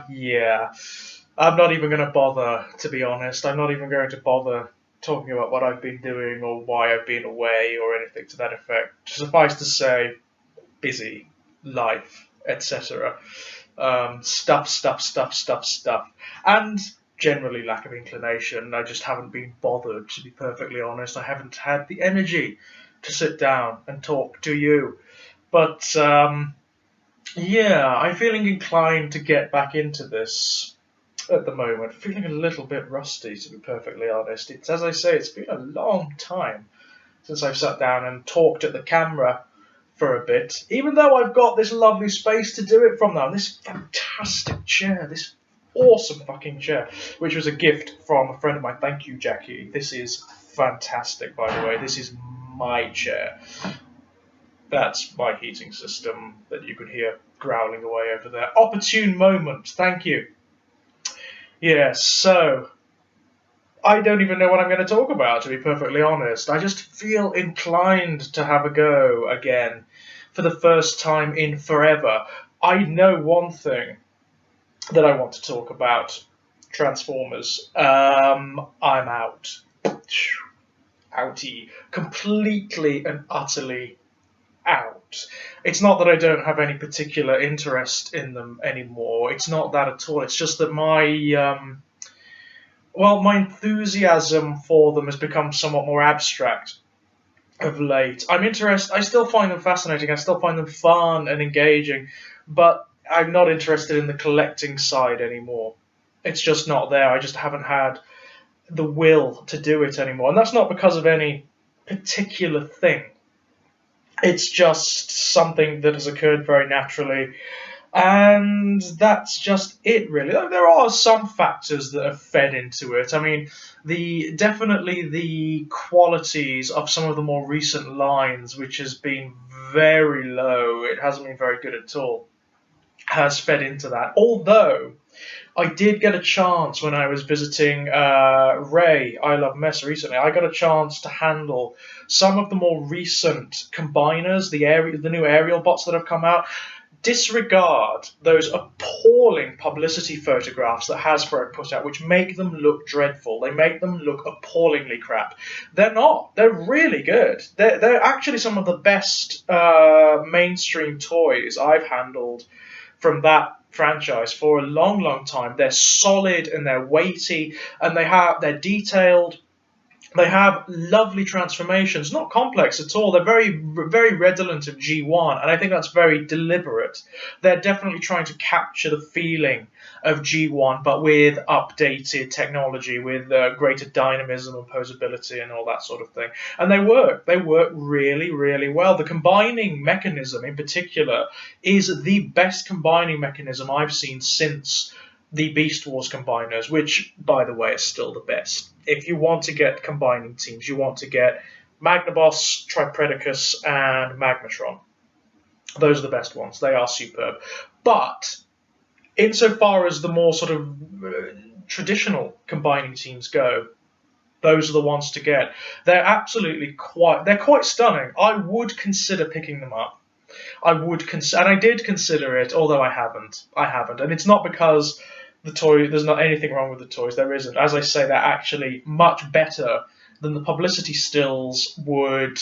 Yeah, I'm not even going to bother, to be honest. I'm not even going to bother talking about what I've been doing or why I've been away or anything to that effect. Suffice to say, busy, life, etc. Stuff. And generally lack of inclination. I just haven't been bothered, to be perfectly honest. I haven't had the energy to sit down and talk to you. But yeah, I'm feeling inclined to get back into this at the moment. Feeling a little bit rusty, to be perfectly honest. It's, as I say, it's been a long time since I've sat down and talked at the camera for a bit, even though I've got this lovely space to do it from now. This fantastic chair, this awesome fucking chair, which was a gift from a friend of mine. Thank you, Jackie. This is fantastic, by the way. This is my chair. That's my heating system that you could hear growling away over there. Opportune moment. Thank you. Yes, so I don't even know what I'm going to talk about, to be perfectly honest. I just feel inclined to have a go again for the first time in forever. I know one thing that I want to talk about. Transformers. I'm out. Outie. Completely and utterly out. It's not that I don't have any particular interest in them anymore. It's not that at all. It's just that my enthusiasm for them has become somewhat more abstract of late. I'm interested. I still find them fascinating. I still find them fun and engaging, but I'm not interested in the collecting side anymore. It's just not there. I just haven't had the will to do it anymore, and that's not because of any particular thing. It's just something that has occurred very naturally, and that's just it, really. There are some factors that have fed into it. I mean, definitely the qualities of some of the more recent lines, which has been very low, it hasn't been very good at all, has fed into that. Although I did get a chance when I was visiting Ray, I Love Mess recently. I got a chance to handle some of the more recent combiners, the new aerial bots that have come out. Disregard those appalling publicity photographs that Hasbro put out, which make them look dreadful. They make them look appallingly crap. They're not. They're really good. They're actually some of the best mainstream toys I've handled from that franchise for a long, long time. They're solid and they're weighty, and they're detailed. They have lovely transformations, not complex at all. They're very, very redolent of G1, and I think that's very deliberate. They're definitely trying to capture the feeling of G1, but with updated technology, with greater dynamism and posability and all that sort of thing. And they work. They work really, really well. The combining mechanism, in particular, is the best combining mechanism I've seen since the Beast Wars combiners, which, by the way, is still the best. If you want to get combining teams, you want to get Magnaboss, Tripredacus, and Magmatron. Those are the best ones. They are superb. But insofar as the more sort of traditional combining teams go, those are the ones to get. They're quite stunning. I would consider picking them up. And I did consider it, although I haven't. And it's not because there's not anything wrong with the toys. There isn't. As I say, they're actually much better than the publicity stills would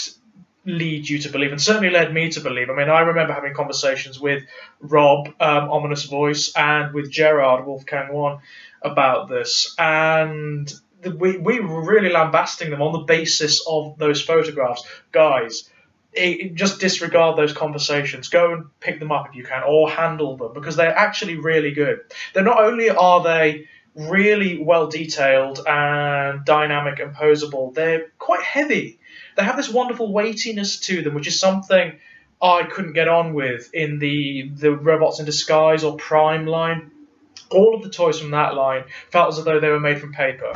lead you to believe, and certainly led me to believe. I mean, I remember having conversations with Rob, Ominous Voice, and with Gerard, Wolfgang One, about this, and we were really lambasting them on the basis of those photographs. Guys, just disregard those conversations. Go and pick them up if you can, or handle them, because they're actually really good. They're not only are they really well detailed and dynamic and posable, they're quite heavy. They have this wonderful weightiness to them, which is something I couldn't get on with in the Robots in Disguise or Prime line. All of the toys from that line felt as though they were made from paper.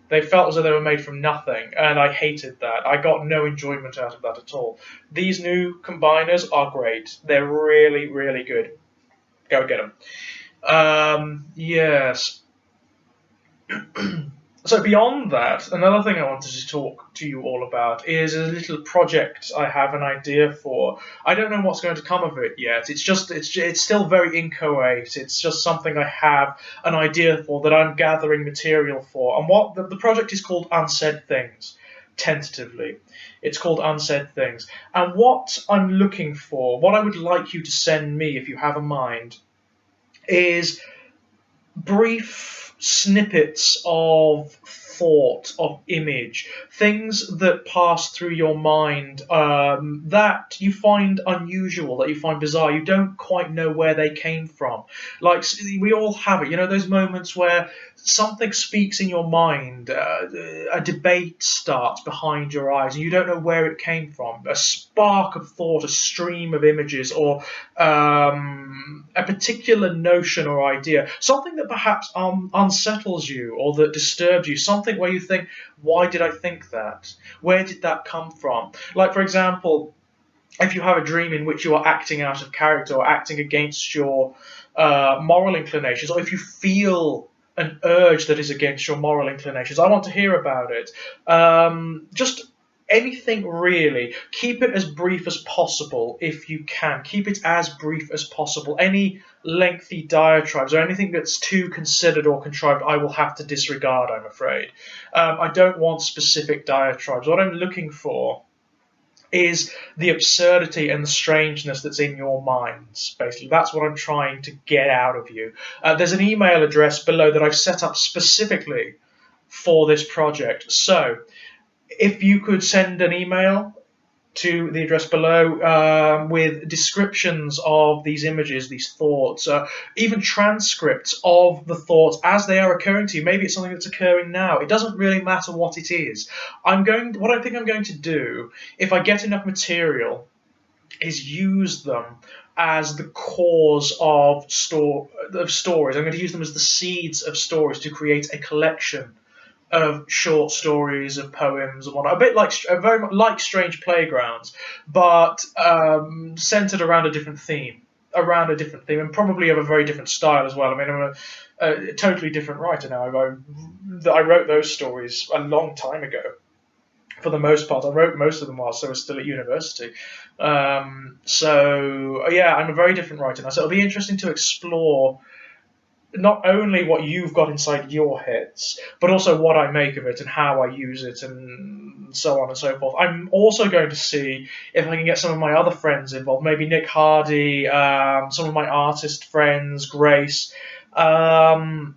They felt as though they were made from nothing, and I hated that. I got no enjoyment out of that at all. These new combiners are great. They're really, really good. Go get them. Yes. So beyond that, another thing I wanted to talk to you all about is a little project I have an idea for. I don't know what's going to come of it yet. It's still very inchoate. It's just something I have an idea for that I'm gathering material for. And what the project is called Unsaid Things, tentatively. It's called Unsaid Things. And what I'm looking for, what I would like you to send me if you have a mind, is brief snippets of thought, of image, things that pass through your mind that you find unusual, that you find bizarre, you don't quite know where they came from. Like, we all have it, you know, those moments where something speaks in your mind, a debate starts behind your eyes, and you don't know where it came from. A spark of thought, a stream of images, or a particular notion or idea, something that perhaps unsettles you or that disturbs you, something where you think, why did I think that? Where did that come from? Like, for example, if you have a dream in which you are acting out of character or acting against your moral inclinations, or if you feel an urge that is against your moral inclinations, I want to hear about it. Just anything really. Keep it as brief as possible if you can. Keep it as brief as possible. Any lengthy diatribes or anything that's too considered or contrived, I will have to disregard, I'm afraid. I don't want specific diatribes. What I'm looking for is the absurdity and the strangeness that's in your minds, basically. That's what I'm trying to get out of you. There's an email address below that I've set up specifically for this project. So if you could send an email to the address below with descriptions of these images, these thoughts, even transcripts of the thoughts as they are occurring to you. Maybe it's something that's occurring now. It doesn't really matter what it is. What I think I'm going to do, if I get enough material, is use them as the cause of stories. I'm going to use them as the seeds of stories to create a collection of short stories, of poems, and whatnot. A bit like, very much like Strange Playgrounds, but centered around a different theme, and probably of a very different style as well. I mean, I'm a totally different writer now. I wrote those stories a long time ago. For the most part, I wrote most of them whilst I was still at university. So yeah, I'm a very different writer now. So it'll be interesting to explore not only what you've got inside your heads, but also what I make of it and how I use it and so on and so forth. I'm also going to see if I can get some of my other friends involved, maybe Nick Hardy, some of my artist friends, Grace, to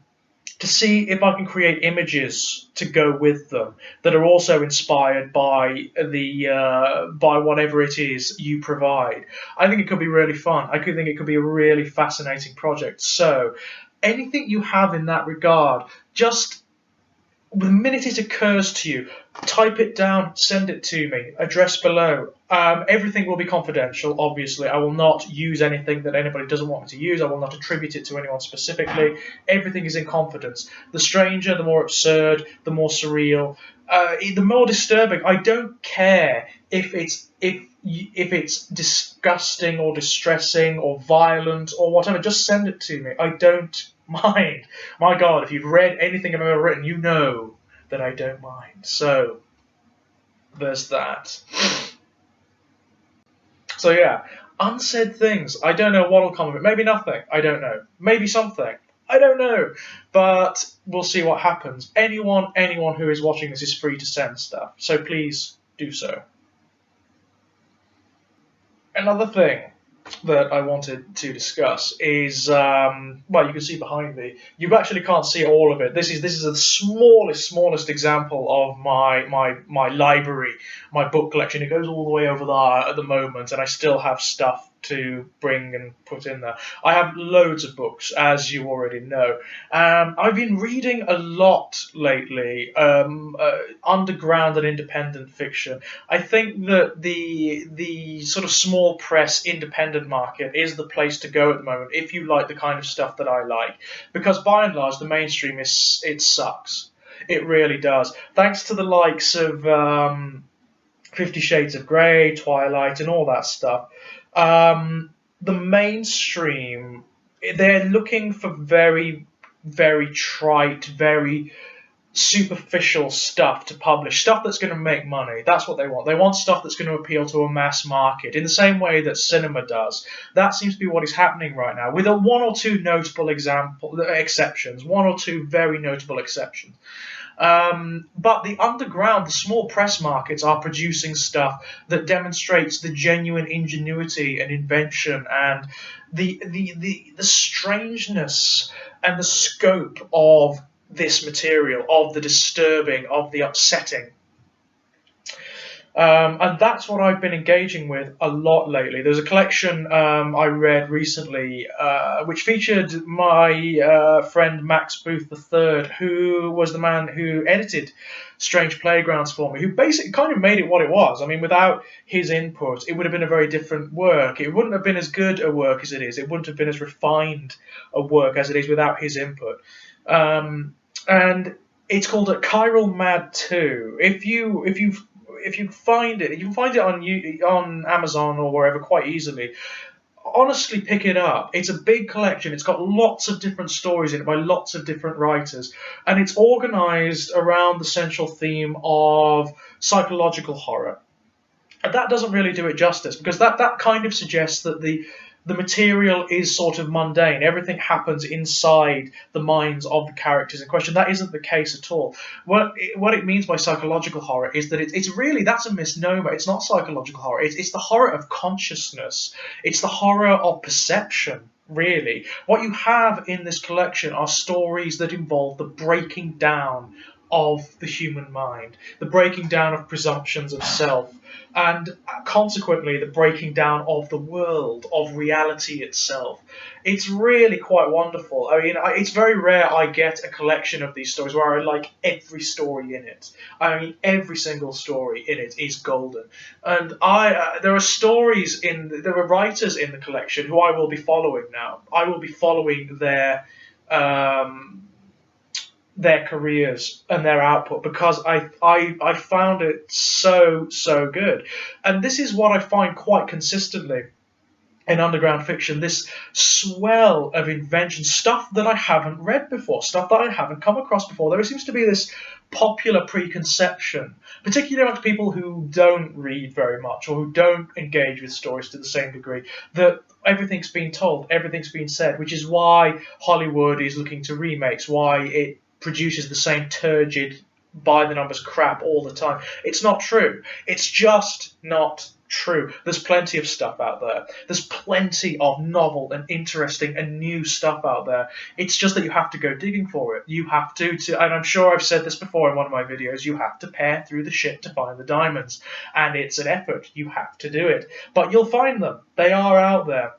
see if I can create images to go with them that are also inspired by by whatever it is you provide. I think it could be really fun. I could think it could be a really fascinating project. So anything you have in that regard, just the minute it occurs to you, type it down, send it to me, address below. Everything will be confidential, obviously. I will not use anything that anybody doesn't want me to use. I will not attribute it to anyone specifically. Everything is in confidence. The stranger, the more absurd, the more surreal, the more disturbing. I don't care if it's disgusting or distressing or violent or whatever. Just send it to me. I don't mind. My God, if you've read anything I've ever written, you know that I don't mind. So there's that. So yeah, Unsaid Things. I don't know what'll come of it. Maybe nothing. I don't know. Maybe something. I don't know. But we'll see what happens. Anyone who is watching this is free to send stuff. So please do so. Another thing that I wanted to discuss is, well, you can see behind me. You actually can't see all of it. This is the smallest example of my library, my book collection. It goes all the way over there at the moment, and I still have stuff to bring and put in there. I have loads of books, as you already know. I've been reading a lot lately, underground and independent fiction. I think that the sort of small press independent market is the place to go at the moment if you like the kind of stuff that I like, because by and large the mainstream it sucks. It really does. Thanks to the likes of 50 Shades of Grey, Twilight, and all that stuff. The mainstream, they're looking for very, very trite, very superficial stuff to publish, stuff that's going to make money. That's what they want. They want stuff that's going to appeal to a mass market in the same way that cinema does. That seems to be what is happening right now, with one or two notable exceptions, one or two very notable exceptions. But the underground, the small press markets are producing stuff that demonstrates the genuine ingenuity and invention and the strangeness and the scope of this material, of the disturbing, of the upsetting. And that's what I've been engaging with a lot lately. There's a collection I read recently which featured my friend Max Booth III, who was the man who edited Strange Playgrounds for me, who basically kind of made it what it was. I mean, without his input, it would have been a very different work. It wouldn't have been as good a work as it is. It wouldn't have been as refined a work as it is without his input. And it's called a Chiral Mad 2. If you find it, you can find it on Amazon or wherever quite easily. Honestly, pick it up. It's a big collection. It's got lots of different stories in it by lots of different writers, and it's organized around the central theme of psychological horror. And that doesn't really do it justice, because that kind of suggests that the material is sort of mundane. Everything happens inside the minds of the characters in question. That isn't the case at all. What it means by psychological horror is that it's really, that's a misnomer. It's not psychological horror. It's the horror of consciousness. It's the horror of perception, really. What you have in this collection are stories that involve the breaking down of the human mind, the breaking down of presumptions of self, and consequently the breaking down of the world, of reality itself. It's really quite wonderful. I mean, it's very rare I get a collection of these stories where I like every story in it. I mean, every single story in it is golden. And there are writers in the collection who I will be following now. I will be following their careers and their output, because I found it so good. And this is what I find quite consistently in underground fiction, this swell of invention, stuff that I haven't read before, stuff that I haven't come across before. There seems to be this popular preconception, particularly amongst people who don't read very much or who don't engage with stories to the same degree, that everything's been told, everything's been said, which is why Hollywood is looking to remakes, why it produces the same turgid, by-the-numbers crap all the time. It's not true. It's just not true. There's plenty of stuff out there. There's plenty of novel and interesting and new stuff out there. It's just that you have to go digging for it. You have to, and I'm sure I've said this before in one of my videos, you have to pare through the shit to find the diamonds. And it's an effort. You have to do it. But you'll find them. They are out there.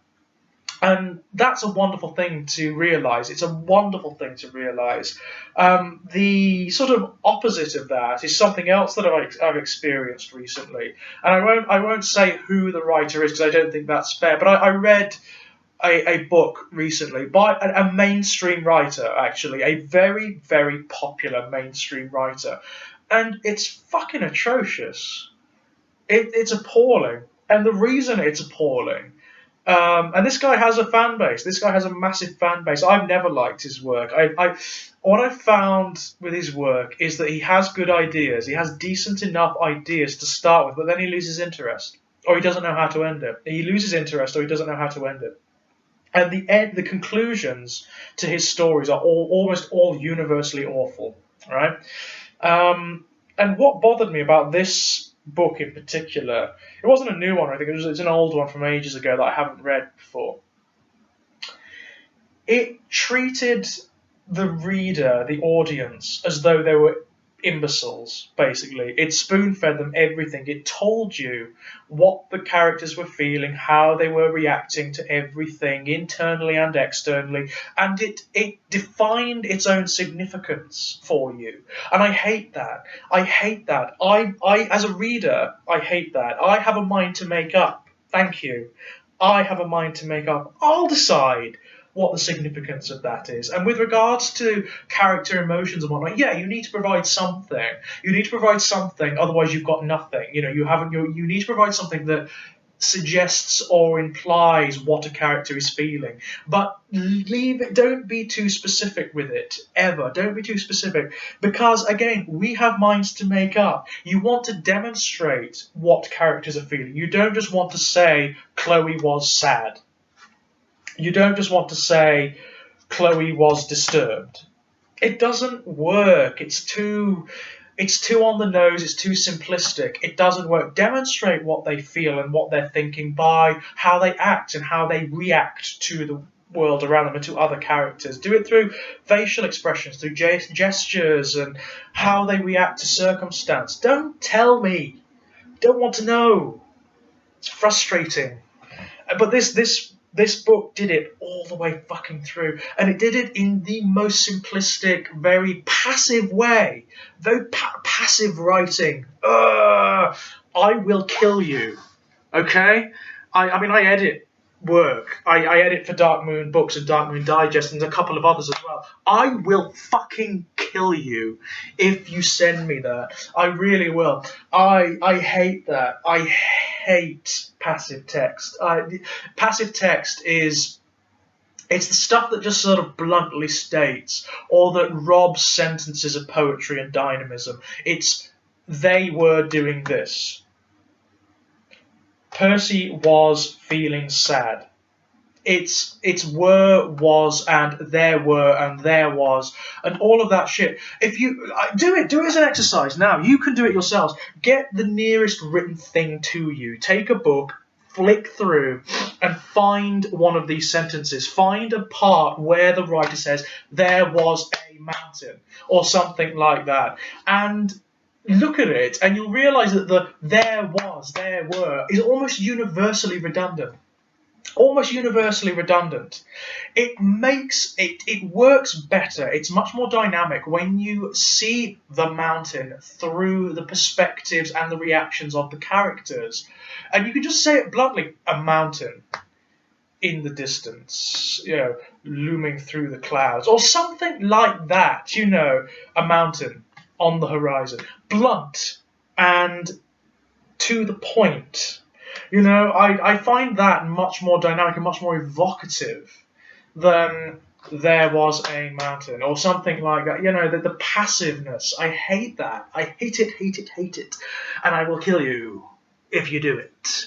And that's a wonderful thing to realise. It's a wonderful thing to realise. The sort of opposite of that is something else that I've experienced recently. And I won't say who the writer is, because I don't think that's fair. But I read a book recently by a mainstream writer, actually. A very, very popular mainstream writer. And it's fucking atrocious. It's appalling. And the reason it's appalling... and this guy has a fan base. This guy has a massive fan base. I've never liked his work. What I've found with his work is that he has good ideas. He has decent enough ideas to start with, but then he loses interest, or he doesn't know how to end it. He loses interest, or he doesn't know how to end it. And the conclusions to his stories are almost all universally awful, right? And what bothered me about this book in particular, it wasn't a new one, I think it's an old one from ages ago that I haven't read before. It treated the reader, the audience, as though they were imbeciles, basically. It spoon-fed them everything. It told you what the characters were feeling, how they were reacting to everything, internally and externally, and it defined its own significance for you. And I hate that. I hate that. I as a reader, I hate that. I have a mind to make up. Thank you. I have a mind to make up. I'll decide what the significance of that is. And with regards to character emotions and whatnot, yeah, you need to provide something. You need to provide something, otherwise you've got nothing. You know, you need to provide something that suggests or implies what a character is feeling, but leave it. Don't be too specific with it ever. Don't be too specific, because again, we have minds to make up. You want to demonstrate what characters are feeling. You don't just want to say Chloe was sad. You don't just want to say Chloe was disturbed. It doesn't work. It's too on the nose, it's too simplistic. It doesn't work. Demonstrate what they feel and what they're thinking by how they act and how they react to the world around them and to other characters. Do it through facial expressions, through gestures, and how they react to circumstance. Don't tell me. Don't want to know. It's frustrating. But this book did it all the way fucking through, and it did it in the most simplistic, very passive way. Very passive writing. I will kill you. Okay? I mean, I edit work. I edit for Dark Moon Books and Dark Moon Digest and a couple of others as well. I will fucking kill you if you send me that. I really will. I hate that. I hate passive text. Passive text it's the stuff that just sort of bluntly states, or that robs sentences of poetry and dynamism. It's, they were doing this. Percy was feeling sad. It's were, was, and there were, and there was, and all of that shit. If you do it as an exercise now. You can do it yourselves. Get the nearest written thing to you. Take a book, flick through, and find one of these sentences. Find a part where the writer says, there was a mountain, or something like that. And look at it, and you'll realise that the there was, there were is almost universally redundant. Almost universally redundant. It works better. It's much more dynamic when you see the mountain through the perspectives and the reactions of the characters. And you can just say it bluntly, a mountain in the distance, looming through the clouds, or something like that, a mountain on the horizon. Blunt and to the point. I find that much more dynamic and much more evocative than there was a mountain, or something like that. The passiveness. I hate that. I hate it, hate it, hate it. And I will kill you if you do it.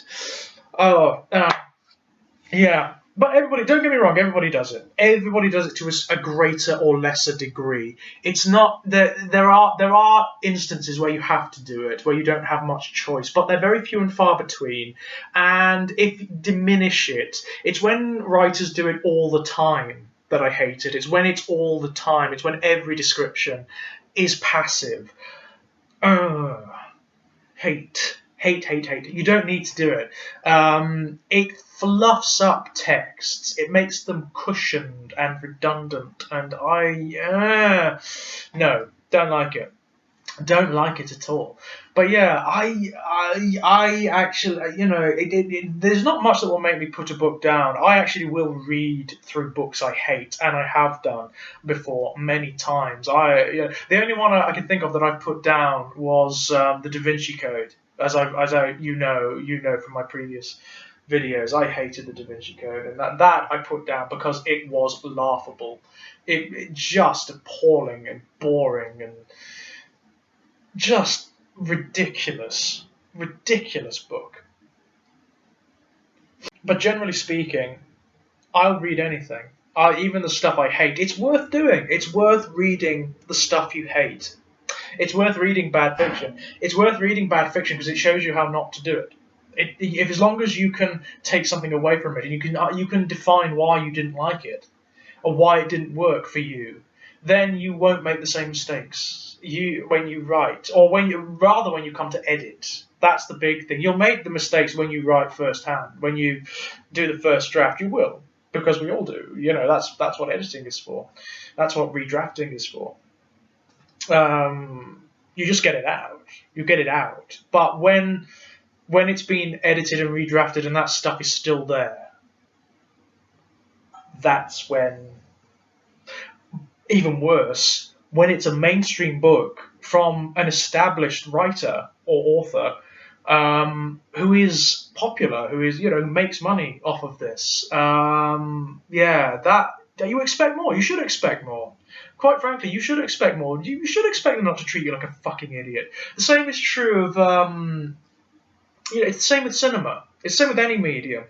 Yeah. But everybody, don't get me wrong, everybody does it. Everybody does it to a greater or lesser degree. It's not that there are instances where you have to do it, where you don't have much choice, but they're very few and far between. And if diminish it, it's when writers do it all the time that I hate it. It's when it's all the time. It's when every description is passive. Hate. Hate. You don't need to do it. It fluffs up texts. It makes them cushioned and redundant. And no, don't like it. Don't like it at all. But yeah, I actually, there's not much that will make me put a book down. I actually will read through books I hate, and I have done before many times. The only one I can think of that I've put down was the Da Vinci Code. As you know from my previous videos, I hated the Da Vinci Code, and that I put down because it was laughable. It just appalling and boring and just ridiculous book. But generally speaking, I'll read anything, even the stuff I hate. It's worth doing. It's worth reading the stuff you hate. It's worth reading bad fiction. It's worth reading bad fiction because it shows you how not to do it. If as long as you can take something away from it, and you can define why you didn't like it, or why it didn't work for you, then you won't make the same mistakes when you write, or when you come to edit. That's the big thing. You'll make the mistakes when you write firsthand. When you do the first draft, you will, because we all do. That's what editing is for. That's what redrafting is for. You just get it out. You get it out. But when it's been edited and redrafted and that stuff is still there, that's when, even worse, when it's a mainstream book from an established writer or author who is popular, who is, makes money off of this. Yeah, that you expect more. You should expect more. Quite frankly, you should expect more. You should expect them not to treat you like a fucking idiot. The same is true of, it's the same with cinema. It's the same with any medium.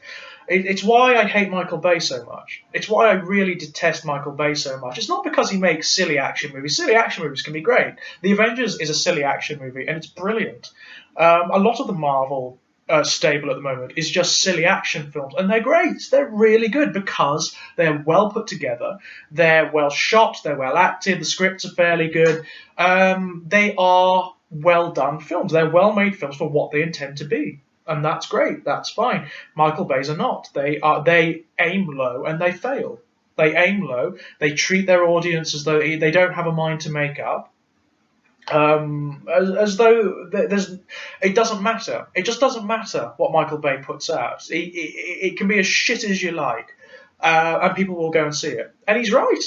It's why I hate Michael Bay so much. It's why I really detest Michael Bay so much. It's not because he makes silly action movies. Silly action movies can be great. The Avengers is a silly action movie, and it's brilliant. A lot of the Marvel stable at the moment is just silly action films, and they're great. They're really good because they're well put together. They're well shot. They're well acted. The scripts are fairly good. They are well done films. They're well made films for what they intend to be. And that's great. That's fine. Michael Bay's are not. They aim low and they fail. They aim low. They treat their audience as though they don't have a mind to make up. As though it doesn't matter. It just doesn't matter what Michael Bay puts out. It can be as shit as you like, and people will go and see it. And he's right.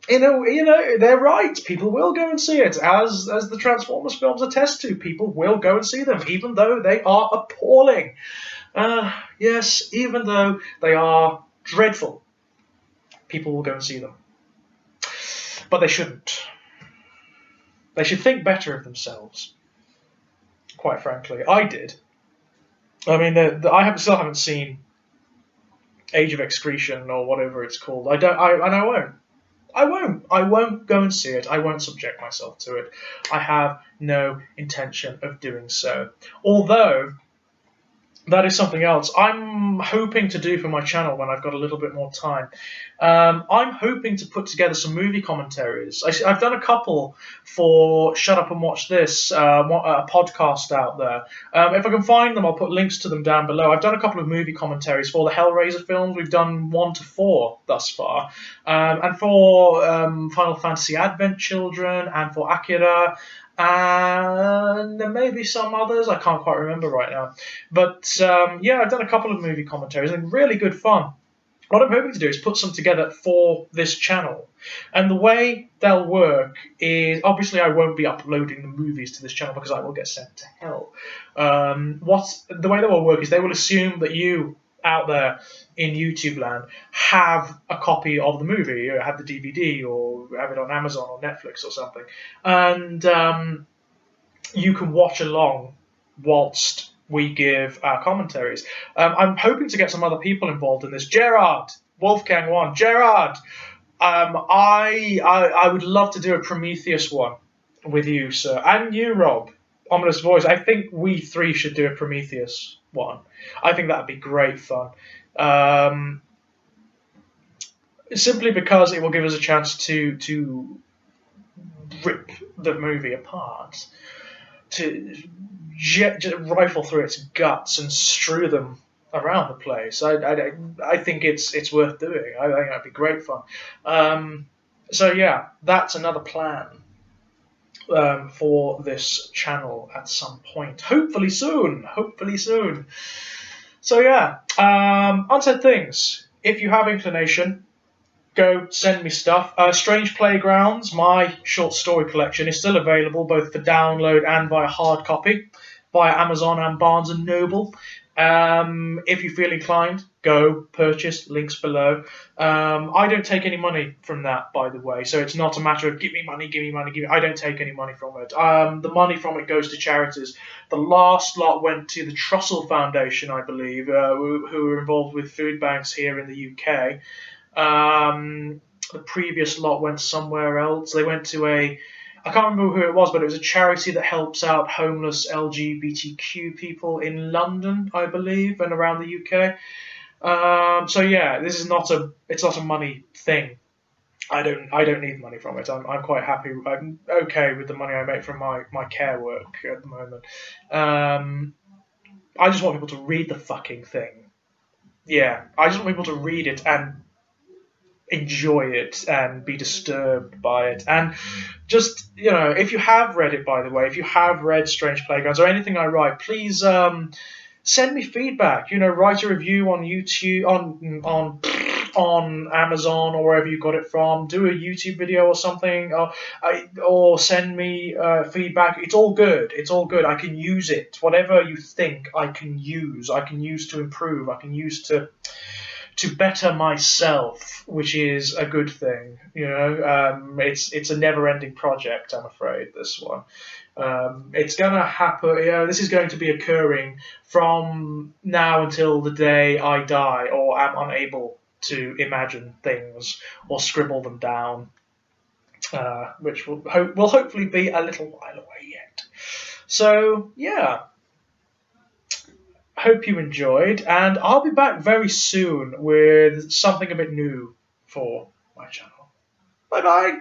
You know, they're right. People will go and see it, as the Transformers films attest to. People will go and see them, even though they are appalling. Yes, even though they are dreadful, people will go and see them. But they shouldn't. They should think better of themselves. Quite frankly, I did. I mean, I still haven't seen Age of Excretion or whatever it's called. I won't. I won't go and see it. I won't subject myself to it. I have no intention of doing so. Although, that is something else I'm hoping to do for my channel when I've got a little bit more time. I'm hoping to put together some movie commentaries. I've done a couple for Shut Up and Watch This, a podcast out there. If I can find them, I'll put links to them down below. I've done a couple of movie commentaries for the Hellraiser films. We've done 1 to 4 thus far. And for Final Fantasy Advent Children and for Akira. And there may be some others, I can't quite remember right now. But yeah, I've done a couple of movie commentaries and really good fun. What I'm hoping to do is put some together for this channel. And the way they'll work is, obviously I won't be uploading the movies to this channel because I will get sent to hell. The way that will work is they will assume that you out there in YouTube land have a copy of the movie, or have the DVD, or have it on Amazon or Netflix or something, and you can watch along whilst we give our commentaries. I'm hoping to get some other people involved in this. Gerard, Wolfgang 1, Gerard, I would love to do a Prometheus one with you, sir, and you, Rob. Ominous Voice. I think we 3 should do a Prometheus one. I think that'd be great fun. Simply because it will give us a chance to rip the movie apart, to rifle through its guts and strew them around the place. I think it's worth doing. I think that'd be great fun. So yeah, that's another plan. For this channel at some point. Hopefully soon. Hopefully soon. So yeah, Unsaid Things. If you have inclination, go send me stuff. Strange Playgrounds, my short story collection, is still available both for download and via hard copy, via Amazon and Barnes & Noble. If you feel inclined, go purchase, links below. I don't take any money from that, by the way, so it's not a matter of give me money, give me money, give me. I don't take any money from it. The money from it goes to charities. The last lot went to the Trussell Foundation, I believe, who are involved with food banks here in the UK. The previous lot went somewhere else. They went to I can't remember who it was, but it was a charity that helps out homeless LGBTQ people in London, I believe, and around the UK. So yeah, this is not it's not a money thing. I don't need money from it. I'm quite happy. I'm okay with the money I make from my care work at the moment. I just want people to read the fucking thing. Yeah, I just want people to read it and enjoy it and be disturbed by it. And just, if you have read it, by the way, if you have read Strange Playgrounds or anything I write, please send me feedback. Write a review on YouTube, on on Amazon or wherever you got it from. Do a YouTube video or something, or send me feedback. It's all good. It's all good. I can use it. Whatever you think, I can use. I can use to improve. I can use to better myself, which is a good thing. It's a never-ending project. I'm afraid this one. It's gonna happen. This is going to be occurring from now until the day I die or am unable to imagine things or scribble them down, which will hopefully be a little while away yet. So yeah. Hope you enjoyed, and I'll be back very soon with something a bit new for my channel. Bye bye!